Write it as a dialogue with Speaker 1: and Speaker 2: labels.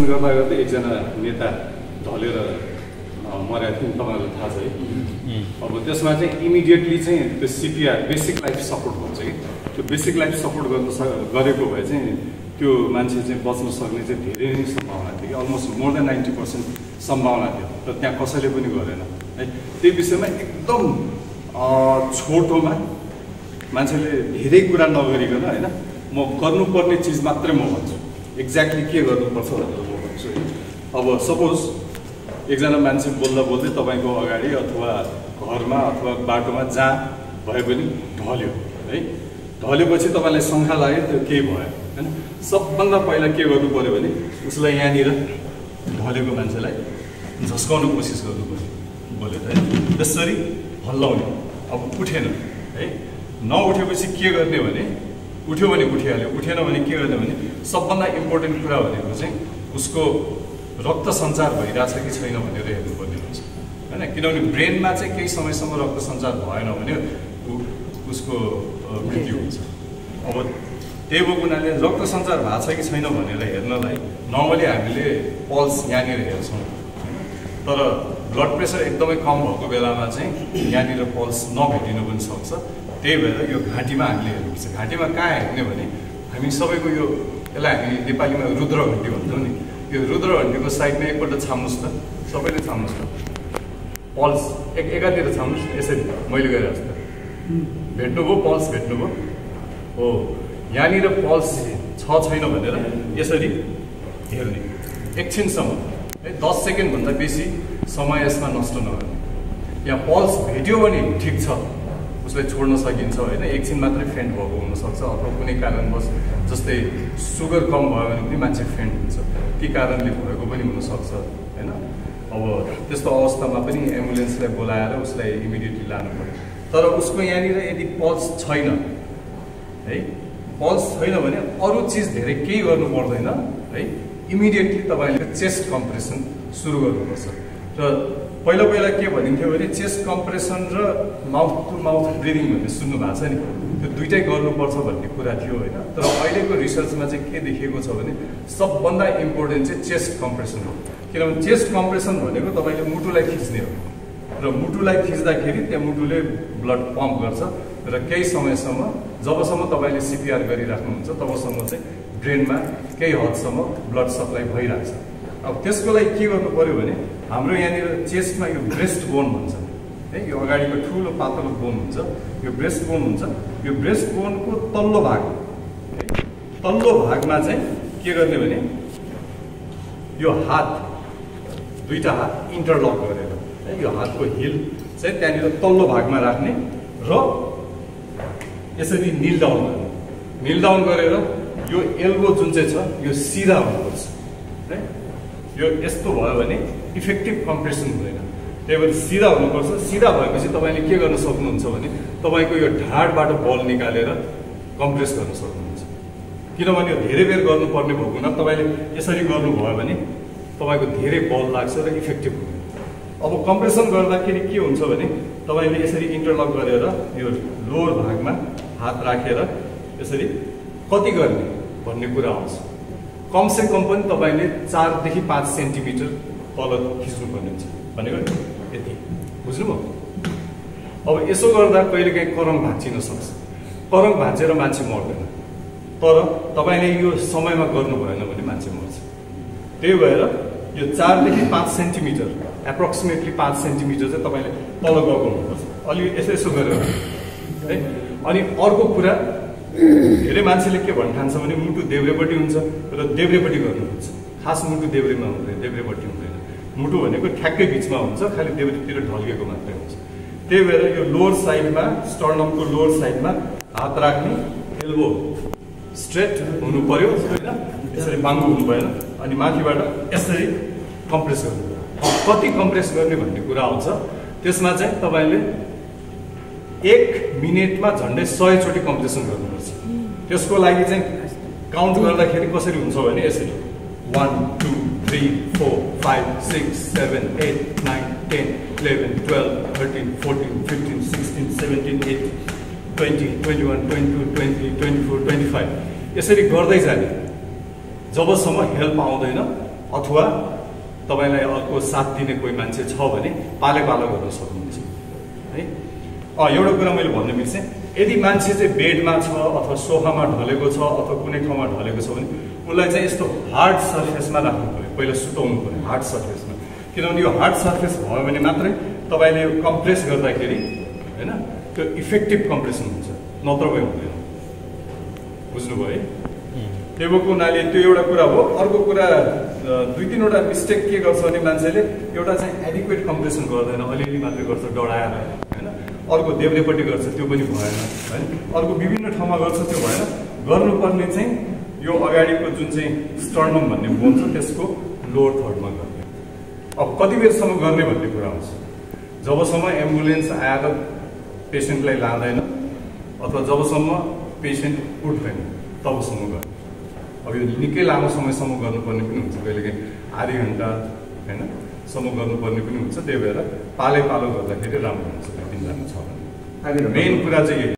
Speaker 1: गर्दा गर्दै एकजना नेता ढलेर मरेको थियो तपाईँहरूलाई थाहा छ है। अब त्यसमा चाहिँ इमिडिएटली चाहिँ त्यो CPR बेसिक लाइफ सपोर्ट भन्छ कि त्यो बेसिक लाइफ सपोर्ट गरेको भए चाहिँ त्यो मान्छे चाहिँ बच्न सक्ने चाहिँ धेरै नै सम्भावना थियो कि अलमोस्ट मोर देन 90% सम्भावना थियो र त्यहाँ कसैले पनि गरेन है। त्यही विषयमा एकदम छोटोमा मान्छेले धेरै कुरा नगरिकन होइन म गर्नुपर्ने चिज मात्रै म भन्छु, एक्ज्याक्टली के गर्नुपर्छ भनेर म भन्छु है। अब सपोज एकजना मान्छे बोल्दा बोल्दै तपाईँको अगाडि अथवा घरमा अथवा बाटोमा जहाँ भए पनि ढल्यो है। ढलेपछि तपाईँलाई शङ्का लाग्यो त्यो केही भयो होइन, सबभन्दा पहिला के गर्नु पऱ्यो भने उसलाई यहाँनिर ढलेको मान्छेलाई झस्काउने कोसिस गर्नु पऱ्यो बोल्यो है, त्यसरी हल्लाउने। अब उठेन है, नउठेपछि के गर्ने भने उठ्यो भने उठिहाल्यो, उठेन भने के गर्ने भने सबभन्दा इम्पोर्टेन्ट कुरा भनेको चाहिँ उसको रक्त सञ्चार भइरहेछ कि छैन भनेर हेर्नुपर्ने हुन्छ होइन। किनभने ब्रेनमा चाहिँ केही समयसम्म रक्त सञ्चार भएन भने उसको मृत्यु हुन्छ। अब त्यही भएको हुनाले रक्त सञ्चार भएको छ कि छैन भनेर हेर्नलाई नर्मली हामीले पल्स यहाँनिर हेर्छौँ होइन, तर ब्लड प्रेसर एकदमै कम भएको बेलामा चाहिँ यहाँनिर पल्स नभेटिनु पनि सक्छ। त्यही भएर यो घाँटीमा हामीले हेर्नुपर्छ। घाँटीमा कहाँ हेर्ने भने हामी सबैको यो यसलाई हामी नेपालीमा रुद्रघण्टी भन्छौँ नि, यो रुद्रघण्टीको साइडमा एकपल्ट छाम्नुहोस् त, सबैले छाम्नुहोस् त, पल्स एकातिर छाम्नुहोस्, यसरी मैले गरेर जस्तो भेट्नुभयो, पल्स भेट्नुभयो हो। यहाँनिर पल्स छ छैन भनेर यसरी हेर्ने एकछिनसम्म है, 10 सेकेन्डभन्दा बेसी समय यसमा नष्ट नगर्ने। यहाँ पल्स भेट्यो भने ठिक छ, उसलाई छोड्न सकिन्छ होइन, एकछिन मात्रै फेन्ट भएको हुनसक्छ अथवा कुनै कारणवश जस्तै सुगर कम भयो भने पनि मान्छे फेन्ट हुन्छ, ती कारणले भएको पनि हुनसक्छ होइन। अब त्यस्तो अवस्थामा पनि एम्बुलेन्सलाई बोलाएर उसलाई इमिडिएटली लानु पर्यो। तर उसको यहाँनिर यदि पल्स छैन है, पल्स छैन भने अरू चिज धेरै केही गर्नु पर्दैन है, इमिडिएटली तपाईँले चेस्ट कम्प्रेसन सुरु गर्नुपर्छ। र पहिला पहिला के भनिन्थ्यो भने चेस्ट कम्प्रेसन र माउथ टु माउथ ब्रिदिङ भन्ने सुन्नु भएको छ नि, त्यो दुइटै गर्नुपर्छ भन्ने कुरा थियो होइन। तर अहिलेको रिसर्चमा चाहिँ के देखिएको छ भने सबभन्दा इम्पोर्टेन्ट चाहिँ चेस्ट कम्प्रेसन हो। किनभने चेस्ट कम्प्रेसन भनेको तपाईँले मुटुलाई खिच्ने हो र मुटुलाई खिच्दाखेरि त्यहाँ मुटुले ब्लड पम्प गर्छ र केही समयसम्म जबसम्म तपाईँले CPR गरिराख्नुहुन्छ तबसम्म चाहिँ ब्रेनमा केही हदसम्म ब्लड सप्लाई भइरहेछ। अब त्यसको लागि के गर्नु पर्यो भने हाम्रो यहाँनिर चेस्टमा यो ब्रेस्ट बोन भन्छ है, यो अगाडिको ठुलो पातलो बोन हुन्छ, यो ब्रेस्ट बोन हुन्छ। यो ब्रेस्ट बोनको तल्लो भाग है, तल्लो भागमा चाहिँ के गर्ने भने यो हात दुईटा हात इन्टरलक गरेर है, यो हातको हिल चाहिँ त्यहाँनिर तल्लो भागमा राख्ने र यसरी निल डाउन गर्ने। निल डाउन गरेर यो एल्बो जुन चाहिँ छ यो सिधा हुनुपर्छ है, यो यस्तो भयो भने इफेक्टिभ कम्प्रेसन हुँदैन, त्यही भएर सिधा हुनुपर्छ। सिधा भएपछि तपाईँले के गर्न सक्नुहुन्छ भने तपाईँको यो ढाडबाट बल निकालेर कम्प्रेस गर्न सक्नुहुन्छ। किनभने यो धेरै बेर गर्नुपर्ने भएको हुनाले तपाईँले यसरी गर्नुभयो भने तपाईँको धेरै बल लाग्छ र इफेक्टिभ हुँदैन। अब कम्प्रेसन गर्दाखेरि के हुन्छ भने तपाईँले यसरी इन्टरलक गरेर यो लोवर भागमा हात राखेर यसरी कति गर्ने भन्ने कुरा आउँछ। कमसे कम पनि तपाईँले 4 देखि 5 सेन्टिमिटर तल खिच्नुपर्ने हुन्छ भनेको यति, बुझ्नुभयो। अब यसो गर्दा कहिलेकाहीँ करङ भाँचिन सक्छ, करङ भाँचेर मान्छे मर्दैन, तर तपाईँले यो समयमा गर्नु भएन भने मान्छे मर्छ। त्यही भएर यो 4 देखि 5 सेन्टिमिटर एप्रोक्सिमेटली 5 सेन्टिमिटर चाहिँ तपाईँले तल गएको हुनुपर्छ, अलि यसो यसो गरेर है। अनि अर्को कुरा धेरै मान्छेले के भन्न ठान्छ भने मुटु देब्रेपट्टि हुन्छ र देब्रेपट्टि गर्नुहुन्छ, खास मुटु देब्रेमा हुँदैन, देब्रेपट्टि हुँदैन। मुटु भनेको ठ्याक्कै बिचमा हुन्छ, खालि देब्रेतिर ढल्केको मात्रै हुन्छ। त्यही भएर यो लोवर साइडमा स्टर्नमको लोवर साइडमा हात राख्ने, एल्बो स्ट्रेट हुनु पर्यो होइन, यसरी बाङ्गो हुनु भएन। अनि माथिबाट यसरी कम्प्रेस गर्नु। कति कम्प्रेस गर्ने भन्ने कुरा आउँछ, त्यसमा चाहिँ तपाईँले 1 मिनेटमा झन्डै 100 चोटि कम्प्रेसन गर्नुपर्छ। त्यसको लागि चाहिँ काउन्ट गर्दाखेरि कसरी हुन्छ भने यसरी 1 2 3 4 5 6 7 8 9 10 11 12 13 14 15 16 17 18 20 21 22 23 24 25 यसरी गर्दै जाने जबसम्म हेल्प आउँदैन अथवा तपाईँलाई अर्को साथ दिने कोही मान्छे छ भने पाले पालो गर्न सक्नुहुन्छ है। एउटा कुरा मैले भन्नु बिर्सेँ, यदि मान्छे चाहिँ बेडमा छ अथवा सोफामा ढलेको छ अथवा कुनै ठाउँमा ढलेको छ भने उसलाई चाहिँ यस्तो हार्ड सर्फेसमा राख्नु पऱ्यो, पहिला सुताउनु पऱ्यो हार्ड सर्फेसमा। किनभने यो हार्ड सर्फेस भयो भने मात्रै तपाईँले यो कम्प्रेस गर्दाखेरि होइन त्यो इफेक्टिभ कम्प्रेसन हुन्छ, नत्र भए हुँदैन। बुझ्नुभयो है? त्यो भएको हुनाले त्यो एउटा कुरा हो। अर्को कुरा 2-3वटा मिस्टेक के गर्छ भने मान्छेले एउटा चाहिँ एडिक्वेट कम्प्रेसन गर्दैन, अलिअलि मात्रै गर्छ डढाएर होइन। अर्को देब्रेपट्टि गर्छ, त्यो पनि भएन होइन। अर्को विभिन्न ठाउँमा गर्छ, त्यो भएन। गर्नुपर्ने चाहिँ यो अगाडिको जुन चाहिँ स्टर्नम भन्ने बोन छ त्यसको लोवर थर्डमा गर्ने। अब कति बेरसम्म गर्ने भन्ने कुरा आउँछ, जबसम्म एम्बुलेन्स आएर पेसेन्टलाई लाँदैन अथवा जबसम्म पेसेन्ट उठ्दैन तबसम्म गर्ने। अब यो निकै लामो समयसम्म गर्नुपर्ने पनि हुन्छ, कहिलेकाहीँ आधी घन्टा होइन सम्म गर्नुपर्ने पनि हुन्छ। त्यही भएर पालै पालो गर्दाखेरि राम्रो हुन्छ। 2-3 जना छ भने मेन कुरा चाहिँ यही।